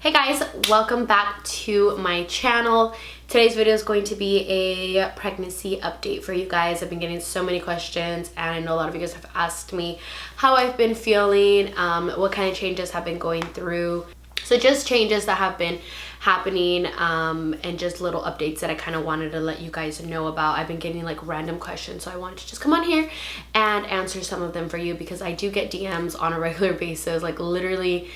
Hey guys, welcome back to my channel. Today's video is going to be a pregnancy update for you guys. I've been getting so many questions and I know a lot of you guys have asked me how I've been feeling, what kind of changes have been going through. So just changes that have been happening and just little updates that I kind of wanted to let you guys know about. I've been getting like random questions, so I wanted to just come on here and answer some of them for you because I do get DMs on a regular basis, like literally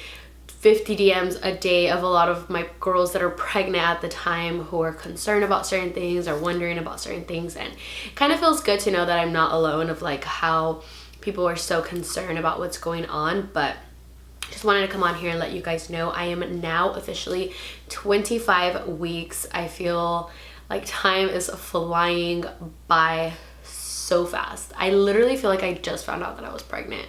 50 DMs a day of a lot of my girls that are pregnant at the time who are concerned about certain things or wondering about certain things, and it kind of feels good to know that I'm not alone of like how people are so concerned about what's going on. But just wanted to come on here and let you guys know I am now officially 25 weeks. I feel like time is flying by so fast. I literally feel like I just found out that I was pregnant.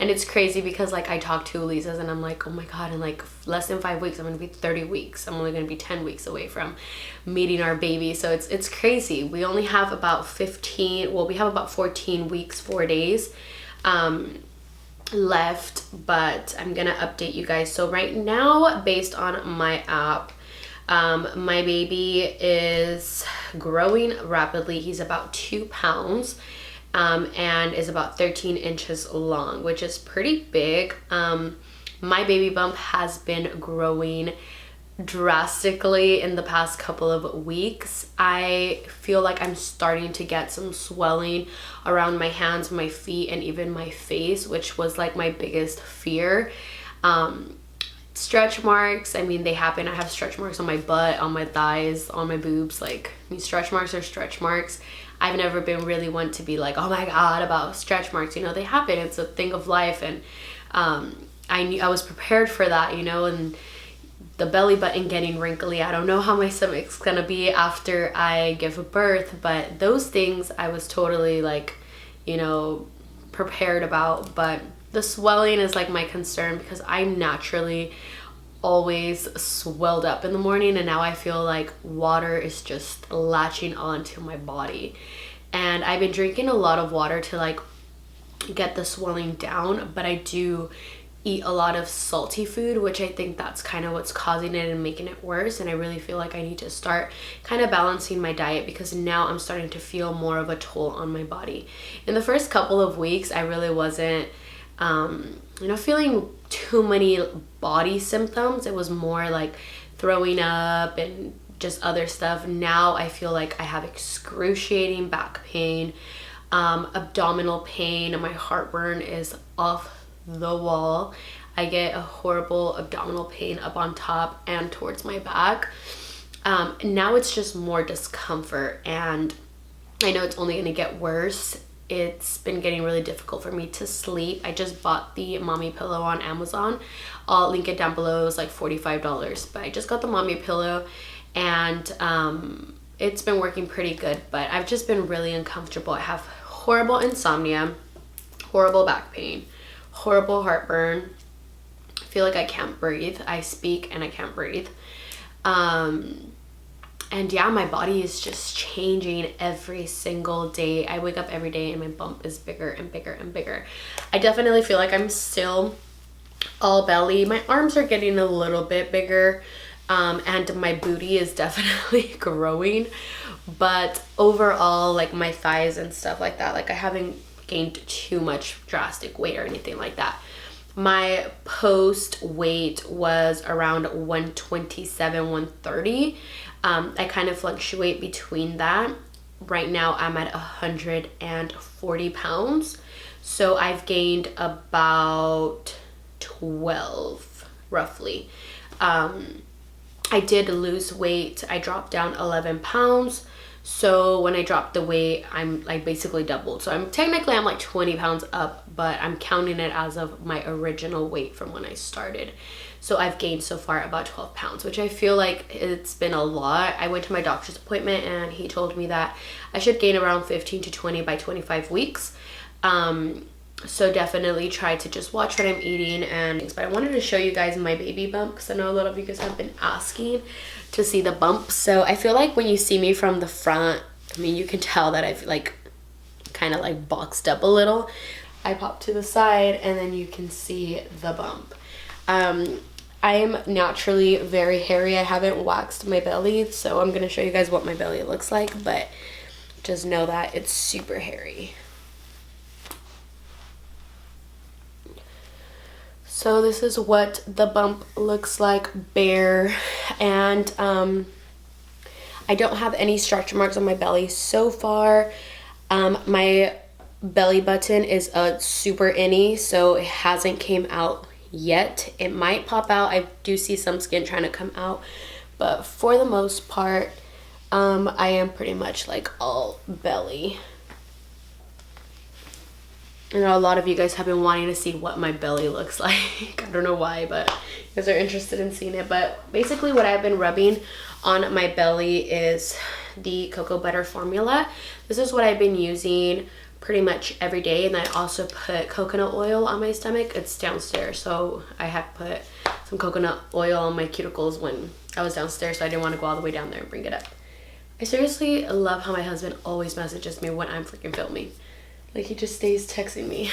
And it's crazy because like I talk to Elisa's and I'm like, oh my God, in like less than 5 weeks, I'm gonna be 30 weeks. I'm only gonna be 10 weeks away from meeting our baby. So it's crazy. We only have about 14 weeks, 4 days left, but I'm gonna update you guys. So right now, based on my app, my baby is growing rapidly. He's about 2 pounds. And is about 13 inches long, which is pretty big. My baby bump has been growing drastically in the past couple of weeks. I feel like I'm starting to get some swelling around my hands, my feet, and even my face, which was like my biggest fear. Stretch marks, I mean, they happen. I have stretch marks on my butt, on my thighs, on my boobs. Like, I mean, stretch marks are stretch marks. I've never been really one to be like, oh my God, about stretch marks. You know, they happen. It's a thing of life. And I was prepared for that, you know, and the belly button getting wrinkly. I don't know how my stomach's gonna be after I give birth, but those things I was totally like, you know, prepared about. But the swelling is like my concern because I'm naturally always swelled up in the morning, and now I feel like water is just latching onto my body. And I've been drinking a lot of water to like get the swelling down, but I do eat a lot of salty food, which I think that's kind of what's causing it and making it worse. And I really feel like I need to start kind of balancing my diet because now I'm starting to feel more of a toll on my body. In the first couple of weeks, I really wasn't you know, feeling too many body symptoms. It was more like throwing up and just other stuff. Now I feel like I have excruciating back pain, abdominal pain, and my heartburn is off the wall. I get a horrible abdominal pain up on top and towards my back. Now it's just more discomfort, and I know it's only going to get worse. It's been getting really difficult for me to sleep. I just bought the mommy pillow on Amazon. I'll link it down below. It was like $45, but I just got the mommy pillow, and it's been working pretty good, but I've just been really uncomfortable. I have horrible insomnia, horrible back pain, horrible heartburn. I feel like I can't breathe. I speak and I can't breathe. And yeah, my body is just changing every single day. I wake up every day and my bump is bigger and bigger and bigger. I definitely feel like I'm still all belly. My arms are getting a little bit bigger, and my booty is definitely growing. But overall, like my thighs and stuff like that, like I haven't gained too much drastic weight or anything like that. My post weight was around 127, 130. I kind of fluctuate between that. Right now I'm at 140 pounds. So I've gained about 12 roughly. I did lose weight. I dropped down 11 pounds. So when I dropped the weight, I'm like basically doubled. So I'm like 20 pounds up, but I'm counting it as of my original weight from when I started. So I've gained so far about 12 pounds, which I feel like it's been a lot. I went to my doctor's appointment and he told me that I should gain around 15 to 20 by 25 weeks. So definitely try to just watch what I'm eating and things. But I wanted to show you guys my baby bump because I know a lot of you guys have been asking to see the bump. So I feel like when you see me from the front, I mean, you can tell that I've like kind of like boxed up a little. I pop to the side and then you can see the bump. I'm naturally very hairy. I haven't waxed my belly, so I'm gonna show you guys what my belly looks like, but just know that it's super hairy. So this is what the bump looks like bare, and I don't have any stretch marks on my belly so far. My belly button is a super innie, so it hasn't came out yet. It might pop out. I do see some skin trying to come out, but for the most part, I am pretty much like all belly. I know a lot of you guys have been wanting to see what my belly looks like. I don't know why, but you guys are interested in seeing it. But basically what I've been rubbing on my belly is the cocoa butter formula. This is what I've been using pretty much every day, and I also put coconut oil on my stomach. It's downstairs, so I had put some coconut oil on my cuticles when I was downstairs, so I didn't want to go all the way down there and bring it up. I seriously love how my husband always messages me when I'm freaking filming. Like, he just stays texting me.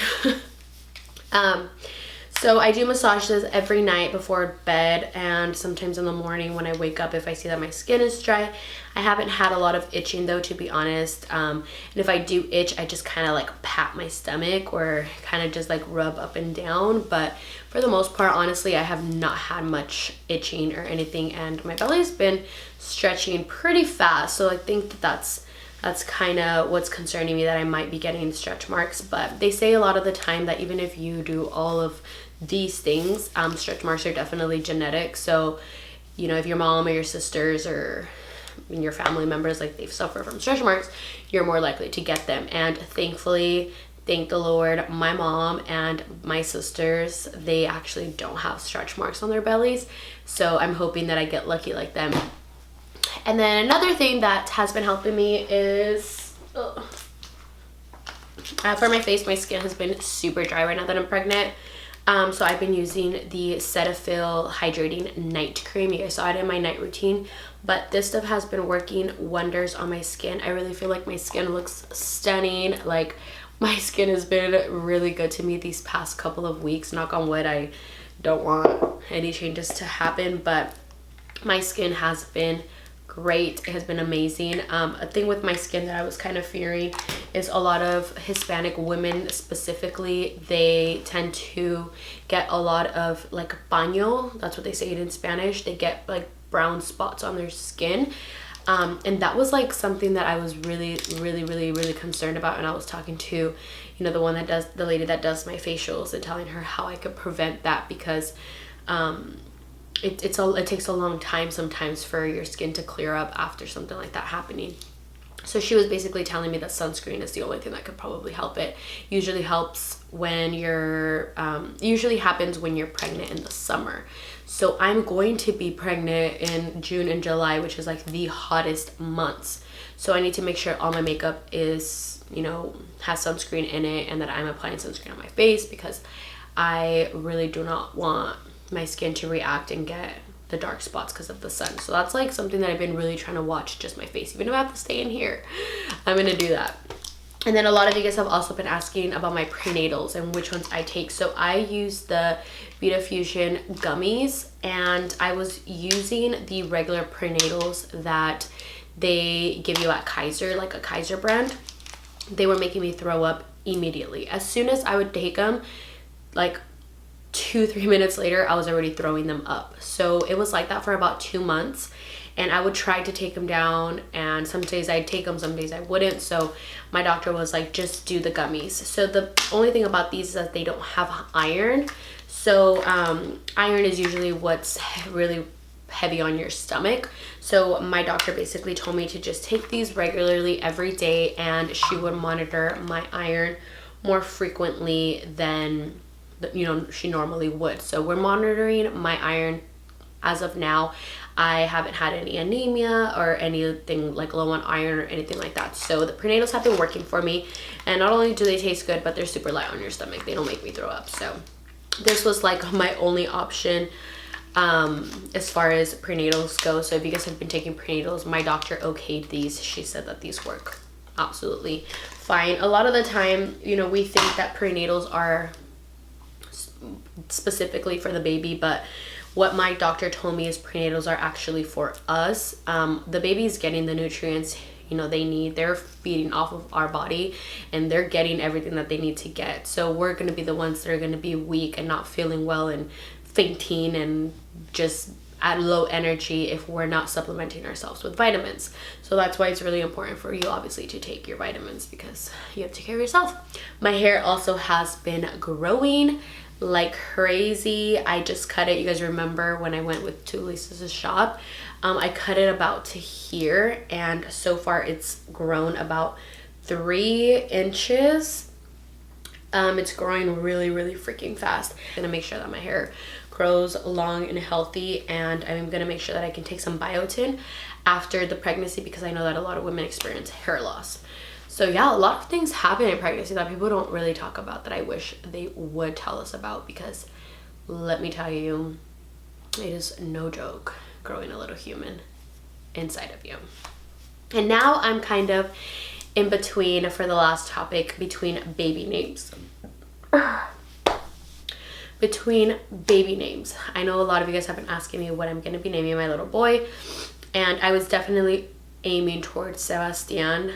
So I do massage this every night before bed, and sometimes in the morning when I wake up if I see that my skin is dry. I haven't had a lot of itching though, to be honest. And if I do itch, I just kind of like pat my stomach or kind of just like rub up and down. But for the most part, honestly, I have not had much itching or anything, and my belly's been stretching pretty fast. So I think that that's kind of what's concerning me, that I might be getting stretch marks. But they say a lot of the time that even if you do all of these things, stretch marks are definitely genetic. So, you know, if your mom or your sisters or your family members, like, they've suffered from stretch marks, you're more likely to get them. And thankfully, thank the Lord, my mom and my sisters, they actually don't have stretch marks on their bellies. So I'm hoping that I get lucky like them. And then another thing that has been helping me is for my face. My skin has been super dry right now that I'm pregnant. So I've been using the Cetaphil Hydrating Night Cream. You guys saw it in my night routine, but this stuff has been working wonders on my skin. I really feel like my skin looks stunning. Like, my skin has been really good to me these past couple of weeks. Knock on wood, I don't want any changes to happen, but my skin has been great. It has been amazing. A thing with my skin that I was kind of fearing is a lot of Hispanic women specifically, they tend to get a lot of like baño. That's what they say it in Spanish. They get like brown spots on their skin. And that was like something that I was really concerned about. And I was talking to, you know, the lady that does my facials, and telling her how I could prevent that, because it takes a long time sometimes for your skin to clear up after something like that happening. So she was basically telling me that sunscreen is the only thing that could probably help it. Usually helps when you're usually happens when you're pregnant in the summer. So I'm going to be pregnant in June and July, which is like the hottest months. So I need to make sure all my makeup is, you know, has sunscreen in it, and that I'm applying sunscreen on my face, because I really do not want my skin to react and get the dark spots because of the sun. So that's like something that I've been really trying to watch, just my face. Even if I have to stay in here, I'm gonna do that. And then a lot of you guys have also been asking about my prenatals and which ones I take. So I use the Fusion gummies, and I was using the regular prenatals that they give you at Kaiser, like a Kaiser brand. They were making me throw up immediately. As soon as I would take them, like 2-3 minutes later, I was already throwing them up. So it was like that for about 2 months, and I would try to take them down, and some days I'd take them, some days I wouldn't. So my doctor was like, just do the gummies. So the only thing about these is that they don't have iron. So iron is usually what's really heavy on your stomach. So my doctor basically told me to just take these regularly every day, and she would monitor my iron more frequently than, you know, she normally would. So we're monitoring my iron as of now. I haven't had any anemia or anything like low on iron or anything like that. So the prenatals have been working for me, and not only do they taste good, but they're super light on your stomach. They don't make me throw up. So this was like my only option as far as prenatals go. So if you guys have been taking prenatals, my doctor okayed these. She said that these work absolutely fine. A lot of the time, you know, we think that prenatals are specifically for the baby, but what my doctor told me is prenatals are actually for us. The baby's getting the nutrients, you know, they need. They're feeding off of our body and they're getting everything that they need to get. So we're going to be the ones that are going to be weak and not feeling well and fainting and just at low energy if we're not supplementing ourselves with vitamins. So that's why it's really important for you obviously to take your vitamins, because you have to take care of yourself. My hair also has been growing like crazy. I just cut it. You guys remember when I went with to Lisa's shop, I cut it about to here, and so far it's grown about 3 inches. It's growing really freaking fast. I'm gonna make sure that my hair grows long and healthy, and I'm gonna make sure that I can take some biotin after the pregnancy, because I know that a lot of women experience hair loss. So yeah, a lot of things happen in pregnancy that people don't really talk about that I wish they would tell us about, because let me tell you, it is no joke growing a little human inside of you. And now I'm kind of in between, for the last topic, between baby names. Between baby names. I know a lot of you guys have been asking me what I'm going to be naming my little boy, and I was definitely aiming towards Sebastian.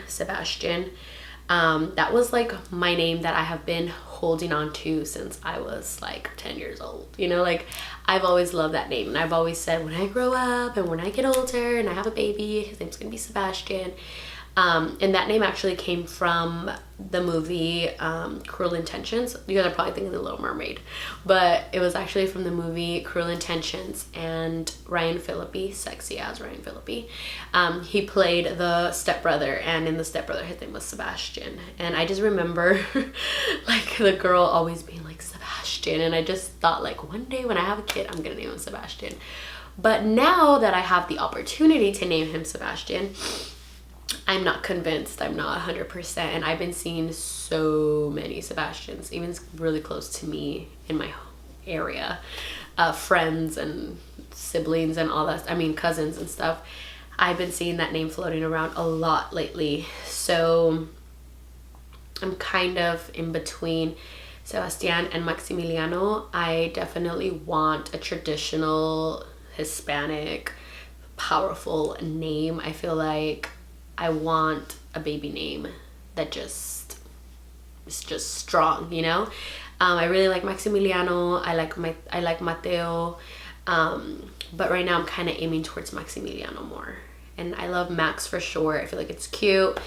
That was like my name that I have been holding on to since I was like 10 years old. You know, like I've always loved that name, and I've always said when I grow up and when I get older and I have a baby, his name's gonna be Sebastian. And that name actually came from the movie Cruel Intentions. You guys are probably thinking The Little Mermaid, but it was actually from the movie Cruel Intentions, and Ryan Phillippe, sexy as Ryan Phillippe, he played the stepbrother, and in the stepbrother his name was Sebastian. And I just remember like the girl always being like Sebastian, and I just thought like one day when I have a kid I'm gonna name him Sebastian. But now that I have the opportunity to name him Sebastian, I'm not convinced. I'm not 100%, and I've been seeing so many Sebastians, even really close to me in my area, friends and siblings and all that, I mean cousins and stuff. I've been seeing that name floating around a lot lately, so I'm kind of in between Sebastian and Maximiliano. I definitely want a traditional Hispanic powerful name. I feel like I want a baby name that just is just strong, you know. I really like Maximiliano. I like Mateo, but right now I'm kind of aiming towards Maximiliano more, and I love Max for sure. I feel like it's cute.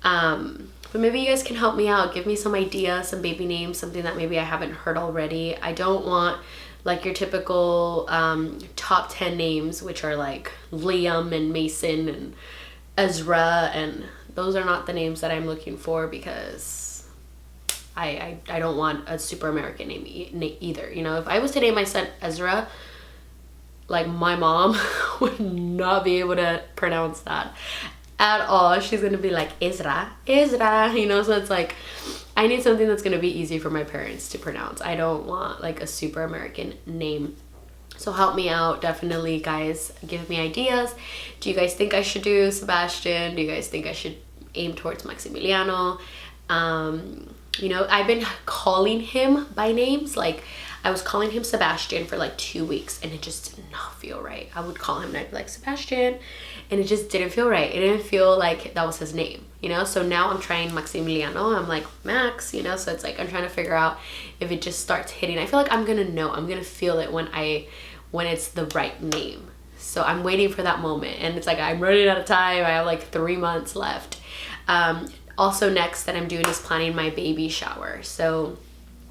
But maybe you guys can help me out, give me some ideas, some baby names, something that maybe I haven't heard already. I don't want like your typical top 10 names, which are like Liam and Mason and Ezra, and those are not the names that I'm looking for, because I don't want a super American name either. You know, if I was to name my son Ezra, like my mom would not be able to pronounce that at all. She's gonna be like Ezra, you know. So it's like I need something that's gonna be easy for my parents to pronounce. I don't want like a super American name. So help me out, definitely, guys. Give me ideas. Do you guys think I should do Sebastian? Do you guys think I should aim towards Maximiliano? You know, I've been calling him by names. Like I was calling him Sebastian for like 2 weeks, and it just did not feel right. I would call him and I'd be like Sebastian, and it just didn't feel right. It didn't feel like that was his name, you know. So now I'm trying Maximiliano. I'm like Max, you know. So it's like I'm trying to figure out if it just starts hitting. I feel like I'm gonna know. I'm gonna feel it when it's the right name. So I'm waiting for that moment, and it's like I'm running out of time. I have like 3 months left. Also next that I'm doing is planning my baby shower. So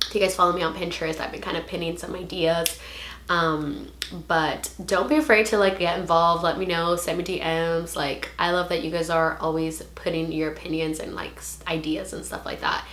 if you guys follow me on Pinterest, I've been kind of pinning some ideas. But don't be afraid to like get involved. Let me know, send me DMs. Like I love that you guys are always putting your opinions and like ideas and stuff like that.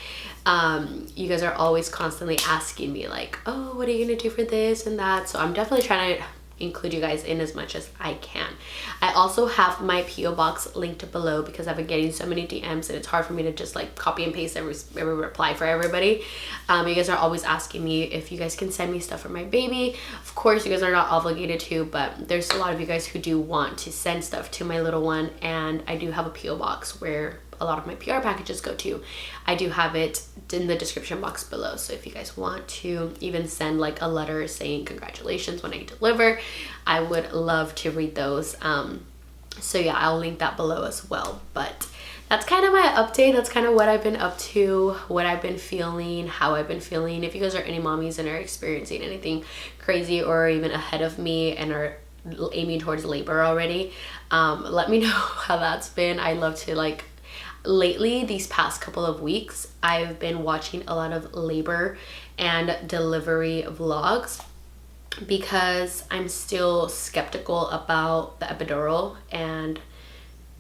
You guys are always constantly asking me like, oh, what are you gonna do for this and that? So I'm definitely trying to include you guys in as much as I can. I also have my PO box linked below, because I've been getting so many DMs and it's hard for me to just like copy and paste every reply for everybody. You guys are always asking me if you guys can send me stuff for my baby. Of course, you guys are not obligated to, but there's a lot of you guys who do want to send stuff to my little one, and I do have a PO box where a lot of my PR packages go to. I do have it in the description box below. So if you guys want to even send like a letter saying congratulations when I deliver, I would love to read those. So yeah, I'll link that below as well. But that's kind of my update. That's kind of what I've been up to, what I've been feeling, how I've been feeling. If you guys are any mommies and are experiencing anything crazy or even ahead of me and are aiming towards labor already, let me know how that's been. I love to, like, lately, these past couple of weeks, I've been watching a lot of labor and delivery vlogs because I'm still skeptical about the epidural and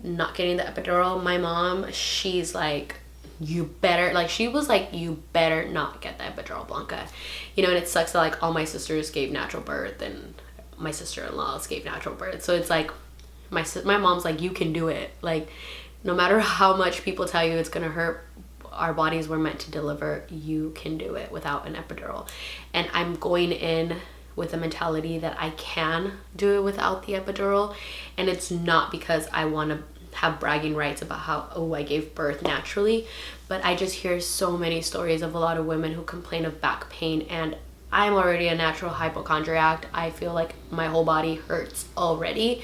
not getting the epidural. My mom, she's like, you better, like, she was like, you better not get the epidural, Blanca. You know, and it sucks that like all my sisters gave natural birth and my sister-in-laws gave natural birth. So it's like, my mom's like, you can do it. Like, no matter how much people tell you it's gonna hurt, our bodies were meant to deliver. You can do it without an epidural. And I'm going in with the mentality that I can do it without the epidural. And it's not because I want to have bragging rights about how, oh, I gave birth naturally, but I just hear so many stories of a lot of women who complain of back pain, and I'm already a natural hypochondriac. I feel like my whole body hurts already.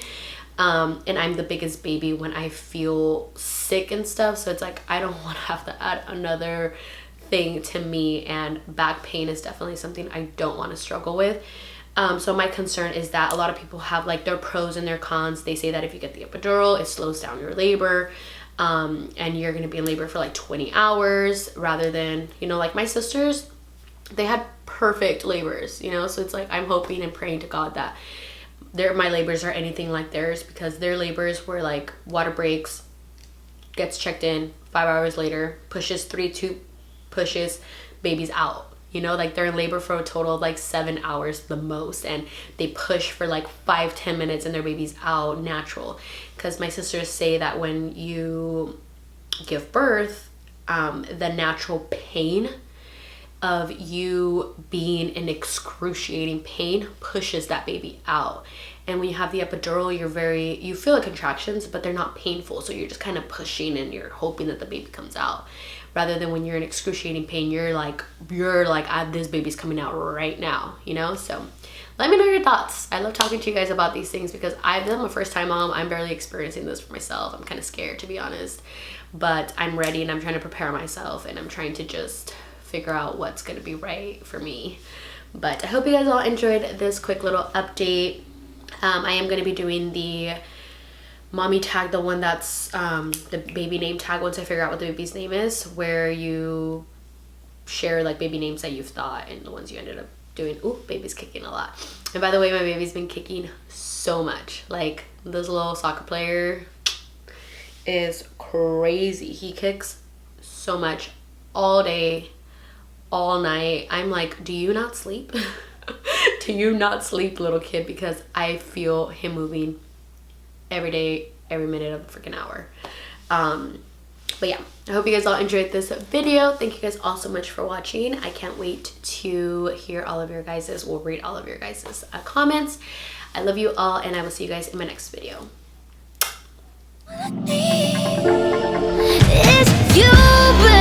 And I'm the biggest baby when I feel sick and stuff. So it's like, I don't want to have to add another thing to me, and back pain is definitely something I don't want to struggle with. So my concern is that a lot of people have like their pros and their cons. They say that if you get the epidural, it slows down your labor, and you're going to be in labor for like 20 hours rather than, you know, like my sisters, they had perfect labors, you know? So it's like, I'm hoping and praying to God that my labors are anything like theirs, because their labors were like water breaks, gets checked in, 5 hours later, pushes 3-2 pushes, baby's out. You know, like they're in labor for a total of like 7 hours the most, and they push for like 5-10 minutes and their baby's out natural. Because my sisters say that when you give birth, the natural pain of you being in excruciating pain pushes that baby out. And when you have the epidural, you feel the contractions, but they're not painful. So you're just kind of pushing and you're hoping that the baby comes out. Rather than when you're in excruciating pain, you're like, this baby's coming out right now, you know? So let me know your thoughts. I love talking to you guys about these things because I'm a first time mom. I'm barely experiencing this for myself. I'm kind of scared, to be honest, but I'm ready and I'm trying to prepare myself, and I'm trying to just figure out what's going to be right for me. But I hope you guys all enjoyed this quick little update. I am going to be doing the mommy tag, the one that's the baby name tag, once I figure out what the baby's name is, where you share like baby names that you've thought and the ones you ended up doing. Ooh, baby's kicking a lot. And by the way, my baby's been kicking so much. Like, this little soccer player is crazy. He kicks so much all day, all night. I'm like, do you not sleep? Do you not sleep, little kid? Because I feel him moving every day, every minute of the freaking hour. But yeah, I hope you guys all enjoyed this video. Thank you guys all so much for watching. I can't wait to hear all of your guys's, we'll read all of your guys's comments. I love you all, and I will see you guys in my next video. It's you,